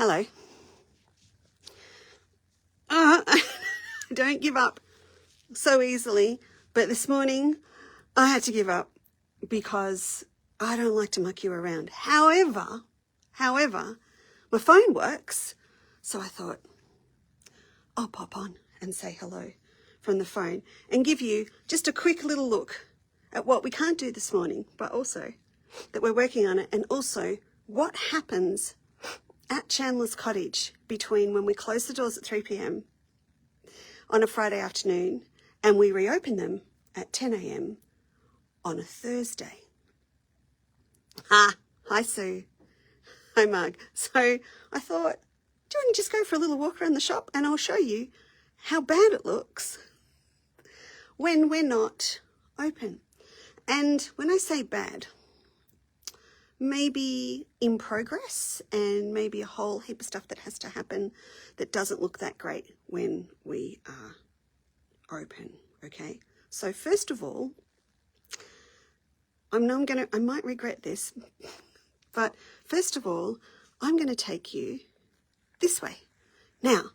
Hello. Don't give up so easily, but this morning I had to give up because I don't like to muck you around. However, my phone works, so I thought I'll pop on and say hello from the phone and give you just a quick little look at what we can't do this morning, but also that we're working on it, and also what happens at Chandlers Cottage between when we close the doors at 3 p.m. on a Friday afternoon and we reopen them at 10 a.m. on a Thursday. Hi Sue. Hi Mug. So I thought, do you want to just go for a little walk around the shop and I'll show you how bad it looks when we're not open. And when I say bad, maybe in progress and maybe a whole heap of stuff that has to happen that doesn't look that great when we are open, okay? So first of all, I might regret this, but first of all, I'm going to take you this way. Now,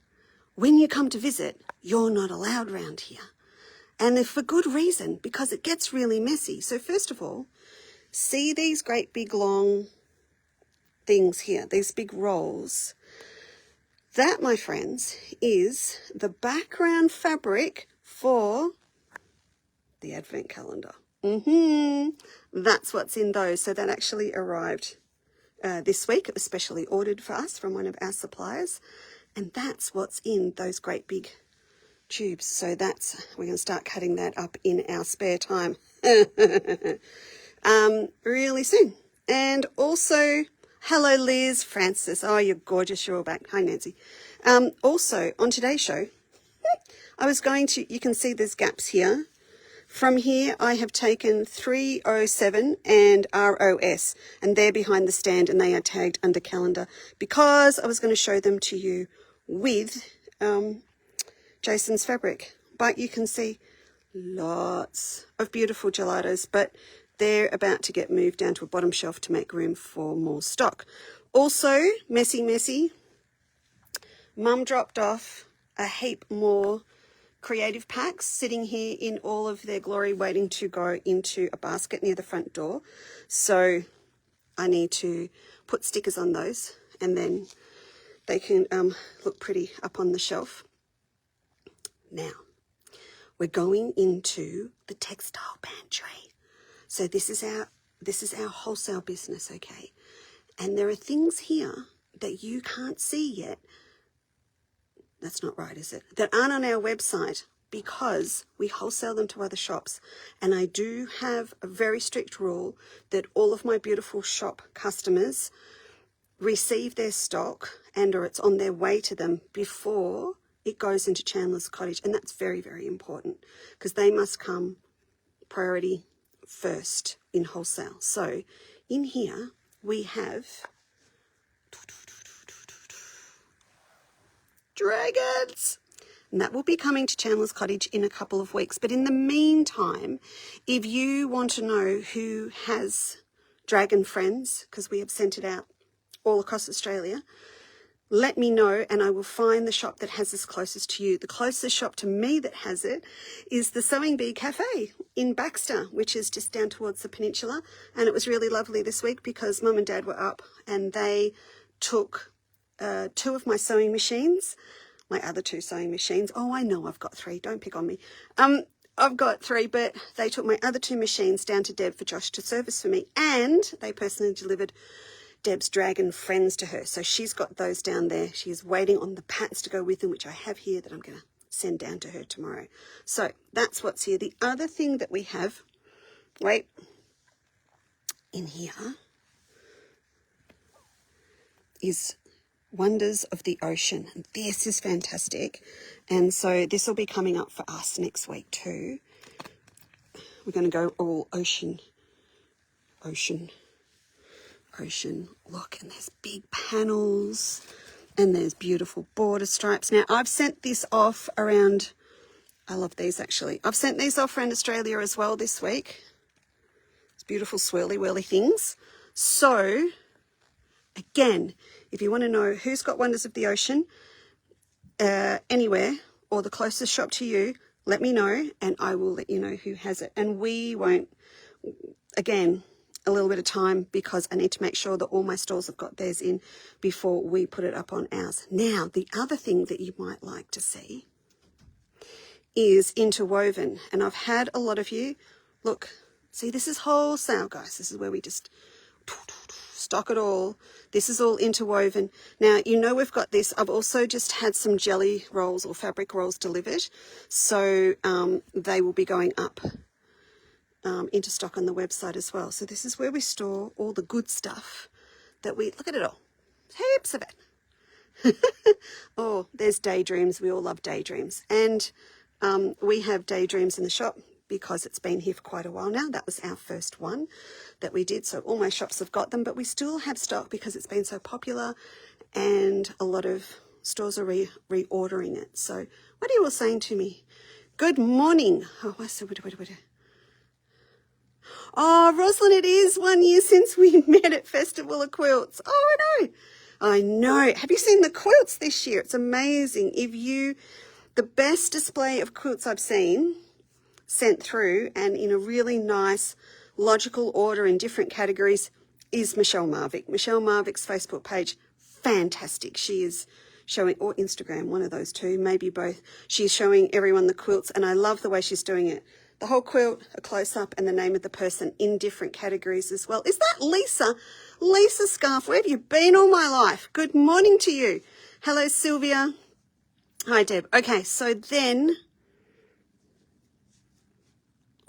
when you come to visit, you're not allowed round here. And for good reason, because it gets really messy. So first of all, see these great big long things here, these big rolls. That, my friends, is the background fabric for the Advent calendar. That's what's in those. So that actually arrived this week. It was specially ordered for us from one of our suppliers. And that's what's in those great big tubes. So we're going to start cutting that up in our spare time really soon. And also, hello Liz, Francis. Oh, you're gorgeous. You're all back. Hi Nancy. Also on today's show, you can see there's gaps here. From here, I have taken 307 and ROS, and they're behind the stand, and they are tagged under calendar because I was going to show them to you with Jason's fabric. But you can see lots of beautiful gelatos, but they're about to get moved down to a bottom shelf to make room for more stock. Also, messy, Mum dropped off a heap more creative packs sitting here in all of their glory, waiting to go into a basket near the front door. So I need to put stickers on those and then they can look pretty up on the shelf. Now, we're going into the textile pantry. So this is our wholesale business, okay? And there are things here that you can't see yet. That's not right, is it? That aren't on our website because we wholesale them to other shops. And I do have a very strict rule that all of my beautiful shop customers receive their stock or it's on their way to them before it goes into Chandlers Cottage. And that's very, very important because they must come priority first in wholesale. So in here we have dragons, and that will be coming to Chandlers Cottage in a couple of weeks. But in the meantime, if you want to know who has dragon friends, because we have sent it out all across Australia, let me know and I will find the shop that has this closest to you. The closest shop to me that has it is the Sewing Bee Cafe in Baxter, which is just down towards the peninsula. And it was really lovely this week because Mum and Dad were up and they took 2 of my sewing machines, my other 2 sewing machines. Oh, I know I've got 3. Don't pick on me. I've got 3, but they took my other 2 machines down to Deb for Josh to service for me. And they personally delivered Deb's dragon friends to her. So she's got those down there. She's waiting on the patterns to go with them, which I have here that I'm going to send down to her tomorrow. So that's what's here. The other thing that we have, in here is Wonders of the Ocean. And this is fantastic. And so this will be coming up for us next week too. We're going to go all ocean. Look, and there's big panels and there's beautiful border stripes. Now, I've sent this off around, I love these actually. I've sent these off around Australia as well this week. It's beautiful swirly whirly things. So Again, if you want to know who's got Wonders of the Ocean anywhere or the closest shop to you, let me know and I will let you know who has it. And we won't, again, a little bit of time because I need to make sure that all my stores have got theirs in before we put it up on ours. Now, the other thing that you might like to see is interwoven. And I've had a lot of you, look, see, this is wholesale, guys. This is where we just stock it all. This is all interwoven. Now, you know we've got this. I've also just had some jelly rolls or fabric rolls delivered. So they will be going up into stock on the website as well. So this is where we store all the good stuff that we, look at it all, heaps of it. Oh, there's daydreams. We all love daydreams. And we have daydreams in the shop because it's been here for quite a while now. That was our first one that we did. So all my shops have got them, but we still have stock because it's been so popular and a lot of stores are reordering it. So what are you all saying to me? Good morning. Oh, wait. Oh, Rosalind, it is 1 year since we met at Festival of Quilts. Oh, I know. Have you seen the quilts this year? It's amazing. The best display of quilts I've seen sent through and in a really nice, logical order in different categories is Michelle Marvick. Michelle Marvick's Facebook page, fantastic. She is showing, or Instagram, one of those two, maybe both. She's showing everyone the quilts and I love the way she's doing it. The whole quilt, a close-up, and the name of the person in different categories as well. Is that Leesa? Leesa Scarf, where have you been all my life? Good morning to you. Hello, Sylvia. Hi, Deb. Okay, so then...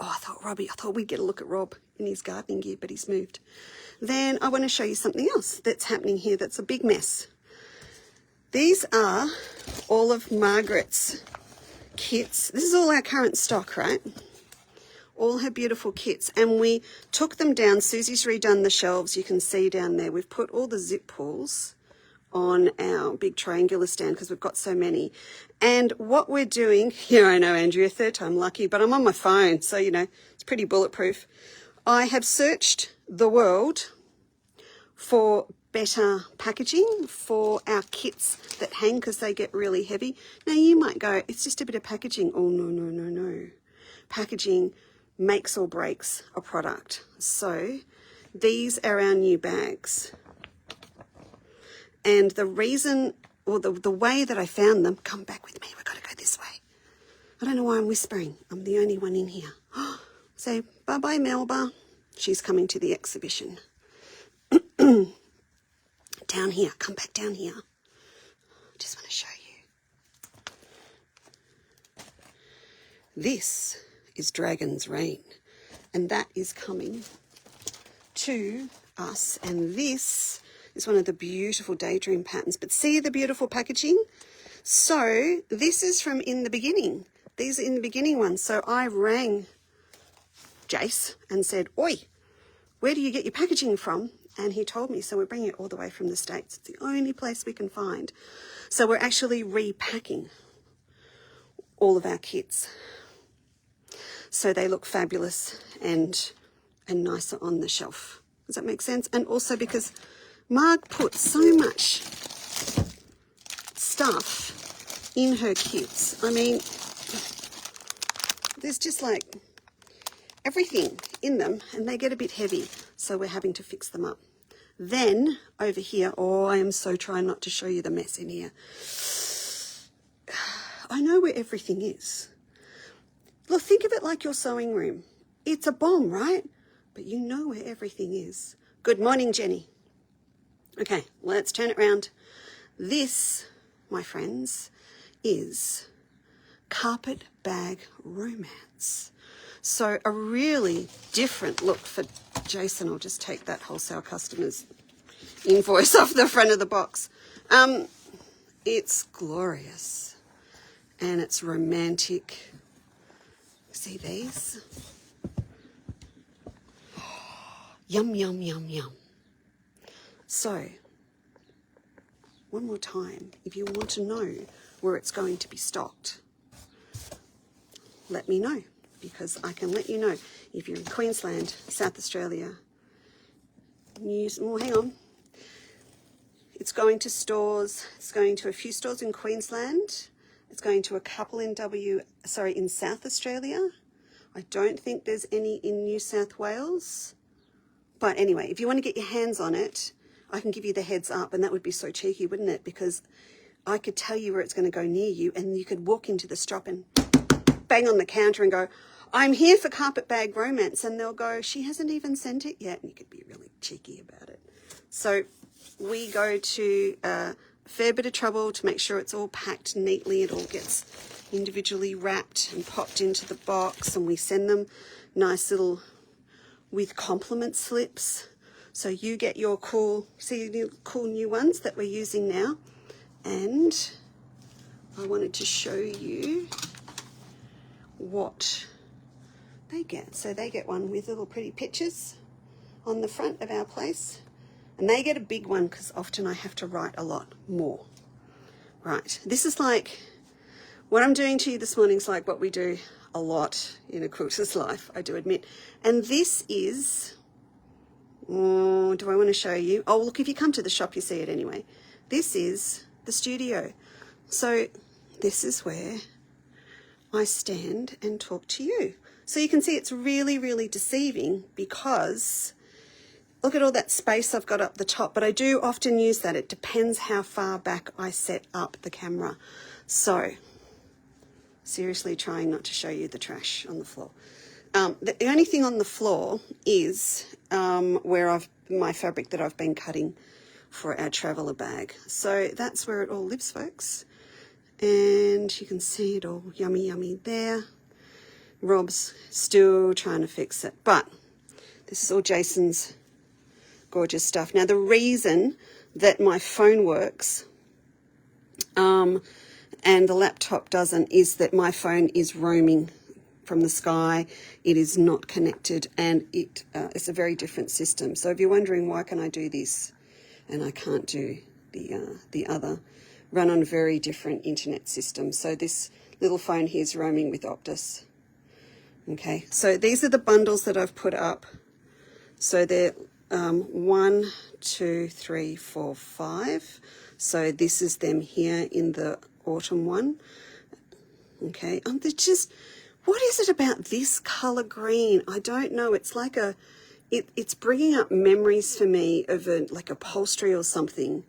Oh, I thought we'd get a look at Rob in his gardening gear, but he's moved. Then I want to show you something else that's happening here that's a big mess. These are all of Margaret's kits. This is all our current stock, right? All her beautiful kits, and we took them down. Susie's redone the shelves. You can see down there we've put all the zip pulls on our big triangular stand because we've got so many. And what we're doing, yeah, I know, Andrea, third time lucky, but I'm on my phone, so you know it's pretty bulletproof. I have searched the world for better packaging for our kits that hang because they get really heavy. Now you might go, it's just a bit of packaging. Oh, no. Packaging makes or breaks a product. So these are our new bags. And the reason, or the way that I found them, come back with me, we've got to go this way. I don't know why I'm whispering. I'm the only one in here. Say bye-bye, Melba. She's coming to the exhibition. Down here, come back down here. I just want to show you. This is Dragon's Reign, and that is coming to us, and this is one of the beautiful daydream patterns, but see the beautiful packaging? So this is from in the beginning. These are in the beginning ones. So I rang Jace and said, oi, where do you get your packaging from? And he told me, so we're bringing it all the way from the States. It's the only place we can find. So we're actually repacking all of our kits so they look fabulous and nicer on the shelf. Does that make sense? And also because Marg put so much stuff in her kits. I mean, there's just like everything in them and they get a bit heavy. So we're having to fix them up. Then over here, oh, I am so trying not to show you the mess in here. I know where everything is. Look, think of it like your sewing room. It's a bomb, right? But you know where everything is. Good morning, Jenny. Okay, let's turn it around. This, my friends, is Carpet Bag Romance. So a really different look for Jason. I'll just take that wholesale customer's invoice off the front of the box. It's glorious and it's romantic. See these? Yum, yum, yum, yum. So, one more time, if you want to know where it's going to be stocked, let me know, because I can let you know if you're in Queensland, South Australia, hang on, It's going to stores. It's going to a few stores in Queensland. It's going to a couple in in South Australia. I don't think there's any in New South Wales. But anyway, if you want to get your hands on it, I can give you the heads up, and that would be so cheeky, wouldn't it? Because I could tell you where it's going to go near you, and you could walk into the shop and bang on the counter and go, I'm here for Carpet Bag Romance, and they'll go, she hasn't even sent it yet, and you could be really cheeky about it. So we go to a fair bit of trouble to make sure it's all packed neatly. It all gets individually wrapped and popped into the box, and we send them nice little with compliment slips. So you get your cool new ones that we're using now. And I wanted to show you what they get. So they get one with little pretty pictures on the front of our place. And they get a big one because often I have to write a lot more. Right, this is like, what I'm doing to you this morning is like what we do a lot in a quilter's life, I do admit. And this is, do I want to show you? Oh, look, if you come to the shop, you see it anyway. This is the studio. So this is where I stand and talk to you. So you can see it's really, really deceiving because look at all that space I've got up the top, but I do often use that. It depends how far back I set up the camera. So seriously trying not to show you the trash on the floor. The only thing on the floor is where my fabric that I've been cutting for our traveller bag. So that's where it all lives, folks. And you can see it all yummy, yummy there. Rob's still trying to fix it. But this is all Jason's gorgeous stuff. Now, the reason that my phone works and the laptop doesn't is that my phone is roaming from the sky. It is not connected, and it's a very different system. So if you're wondering why can I do this and I can't do the other, run on very different internet systems. So this little phone here is roaming with Optus. Okay, so these are the bundles that I've put up. So they're 1, 2, 3, 4, 5. So this is them here in the autumn one. Okay, they're just, what is it about this colour green? I don't know. It's like it's bringing up memories for me of like upholstery or something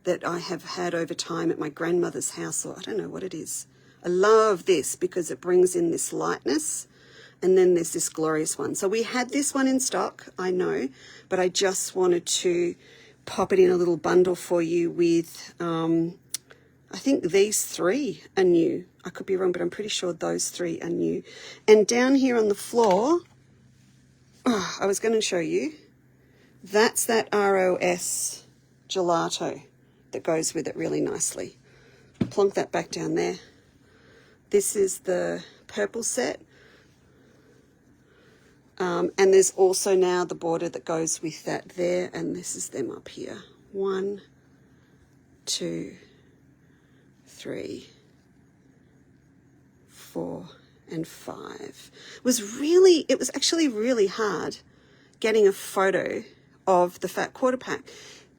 that I have had over time at my grandmother's house, or I don't know what it is. I love this because it brings in this lightness, and then there's this glorious one. So we had this one in stock, I know, but I just wanted to pop it in a little bundle for you with, I think these 3 are new. I could be wrong, but I'm pretty sure those 3 are new. And down here on the floor, I was going to show you, that's that ROS gelato that goes with it really nicely. Plonk that back down there. This is the purple set. And there's also now the border that goes with that there, and this is them up here. 1, 2, 3, 4, and 5. It was actually really hard getting a photo of the fat quarter pack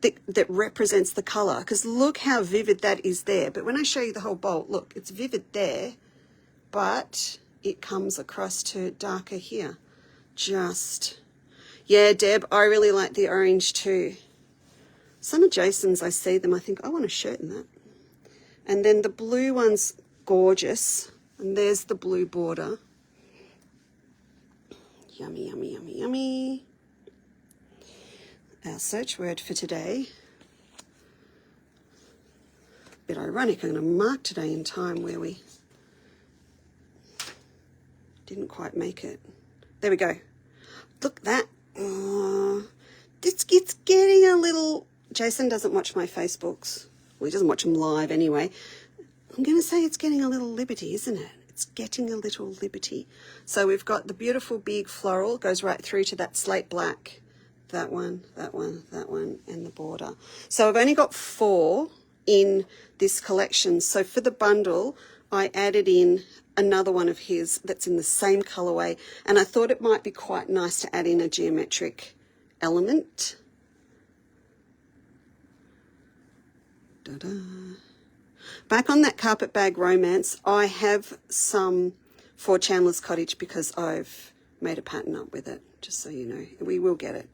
that represents the colour, because look how vivid that is there. But when I show you the whole bolt, look, it's vivid there, but it comes across to darker here. Yeah, Deb, I really like the orange too. Some of Jason's, I see them, I think, I want a shirt in that. And then the blue one's gorgeous, and there's the blue border. Yummy, yummy, yummy, yummy. Our search word for today. Bit ironic, I'm going to mark today in time where we didn't quite make it. There we go. Look, that. It's getting a little... Jason doesn't watch my Facebooks. Well, he doesn't watch them live anyway. I'm going to say it's getting a little liberty, isn't it? It's getting a little liberty. So we've got the beautiful big floral, goes right through to that slate black. That one, that one, that one, and the border. So I've only got 4 in this collection. So for the bundle, I added in another one of his that's in the same colorway, and I thought it might be quite nice to add in a geometric element. Back on that carpet bag romance, I have some for Chandlers Cottage because I've made a pattern up with it, just so you know. We will get it.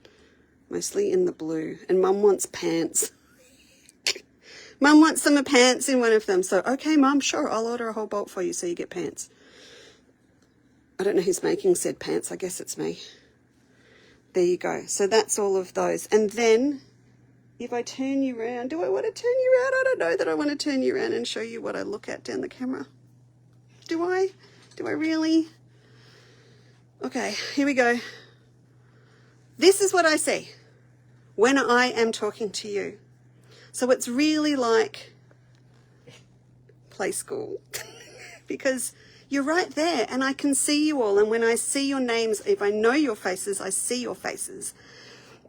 Mostly in the blue. And Mum wants pants. Mum wants some pants in one of them. So, okay, Mum, sure, I'll order a whole bolt for you so you get pants. I don't know who's making said pants. I guess it's me. There you go. So that's all of those. And then if I turn you around, do I want to turn you around? I don't know that I want to turn you around and show you what I look at down the camera. Do I? Do I really? Okay, here we go. This is what I see when I am talking to you. So it's really like play school because you're right there and I can see you all. And when I see your names, if I know your faces, I see your faces.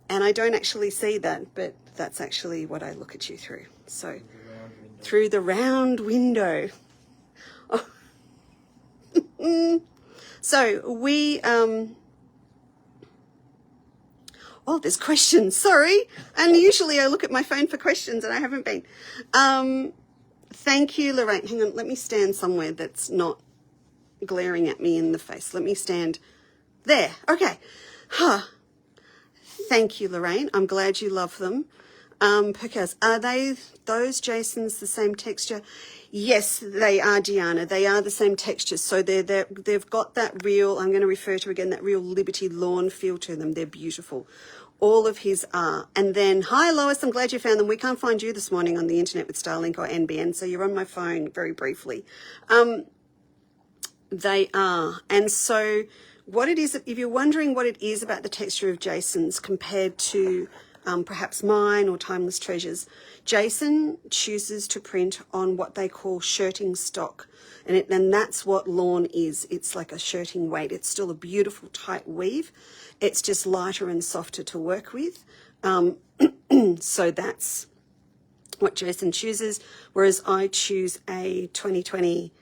And I don't actually see that, but that's actually what I look at you through. So through the round window. Oh. So we, oh, there's questions, sorry. And usually I look at my phone for questions and I haven't been. Thank you, Lorraine. Hang on, let me stand somewhere that's not glaring at me in the face. Let me stand there. Okay. Thank you, Lorraine. I'm glad you love them. Because are those Jasons the same texture? Yes, they are, Deanna. They are the same texture. So they've got that real, I'm going to refer to again, that real Liberty Lawn feel to them. They're beautiful. All of his are. And then, hi, Lois. I'm glad you found them. We can't find you this morning on the internet with Starlink or NBN. So you're on my phone very briefly. They are. And so what it is, if you're wondering what it is about the texture of Jason's compared to perhaps mine or Timeless Treasures, Jason chooses to print on what they call shirting stock. And that's what lawn is. It's like a shirting weight. It's still a beautiful tight weave. It's just lighter and softer to work with. So that's what Jason chooses, whereas I choose a 2020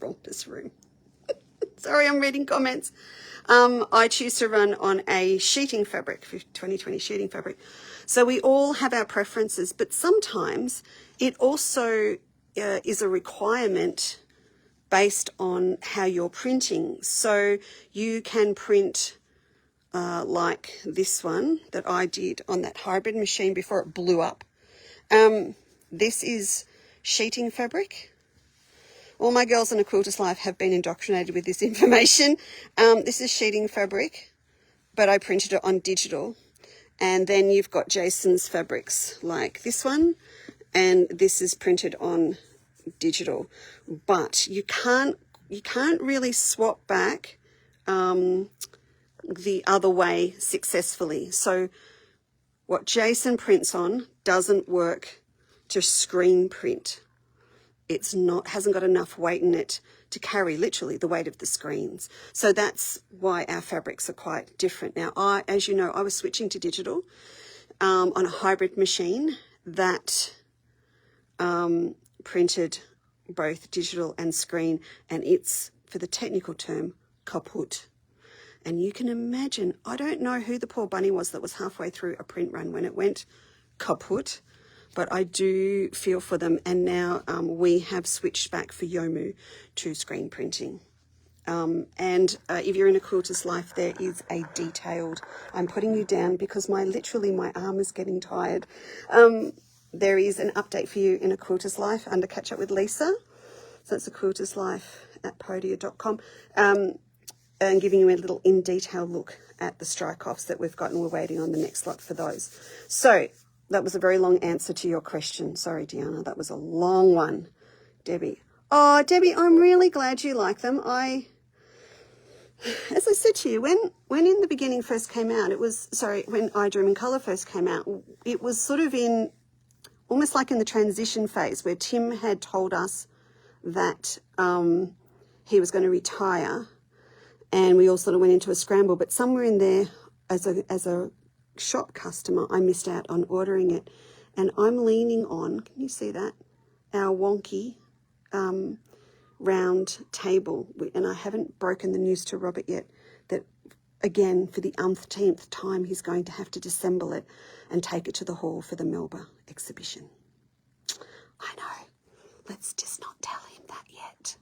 rompers room. Sorry, I'm reading comments. I choose to run on a sheeting fabric, 2020 sheeting fabric. So we all have our preferences, but sometimes it also is a requirement based on how you're printing. So you can print like this one that I did on that hybrid machine before it blew up. This is sheeting fabric. All my girls in A Quilter's Life have been indoctrinated with this information. This is sheeting fabric, but I printed it on digital. And then you've got Jason's fabrics like this one, and this is printed on digital. But you can't really swap back the other way successfully. So what Jason prints on doesn't work to screen print. Hasn't got enough weight in it to carry literally the weight of the screens. So that's why our fabrics are quite different. Now, as you know, I was switching to digital on a hybrid machine that printed both digital and screen, and it's, for the technical term, kaput. And you can imagine, I don't know who the poor bunny was that was halfway through a print run when it went kaput, but I do feel for them. And now we have switched back for Yomu to screen printing. And if you're in A Quilter's Life, there is a detailed, I'm putting you down because my arm is getting tired. There is an update for you in A Quilter's Life under Catch Up with Leesa. So it's A Quilter's Life at podia.com. And giving you a little in detail look at the strike-offs that we've got, and we're waiting on the next lot for those. So that was a very long answer to your question. Sorry, Deanna, that was a long one. Debbie. Oh, Debbie, I'm really glad you like them. As I said to you, when In the Beginning first came out, when I Dream in Colour first came out, it was sort of almost like in the transition phase where Tim had told us that he was going to retire. And we all sort of went into a scramble, but somewhere in there, as a shop customer, I missed out on ordering it. And I'm leaning on, can you see that? Our wonky round table. And I haven't broken the news to Robert yet that again, for the umpteenth time, he's going to have to disassemble it and take it to the hall for the Melba exhibition. I know. Let's just not tell him that yet.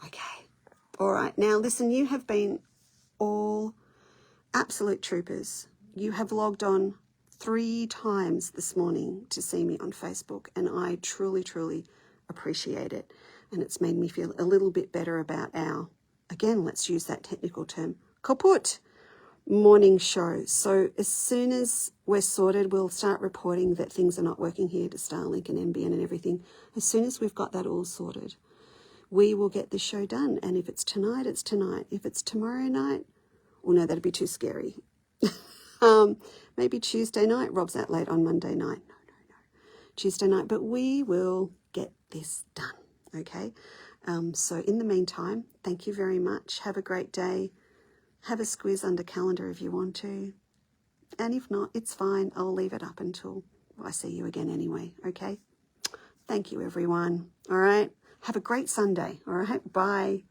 Okay. All right. Now, listen, you have been all absolute troopers. You have logged on 3 times this morning to see me on Facebook, and I truly, truly appreciate it. And it's made me feel a little bit better about our, again, let's use that technical term, kaput morning show. So as soon as we're sorted, we'll start reporting that things are not working here to Starlink and NBN and everything. As soon as we've got that all sorted, we will get the show done. And if it's tonight, it's tonight. If it's tomorrow night, well, no, that'd be too scary. Maybe Tuesday night. Rob's out late on Monday night. No. Tuesday night. But we will get this done, okay? So in the meantime, thank you very much. Have a great day. Have a squiz under calendar if you want to. And if not, it's fine. I'll leave it up until I see you again anyway, okay? Thank you, everyone. All right? Have a great Sunday, all right? Bye.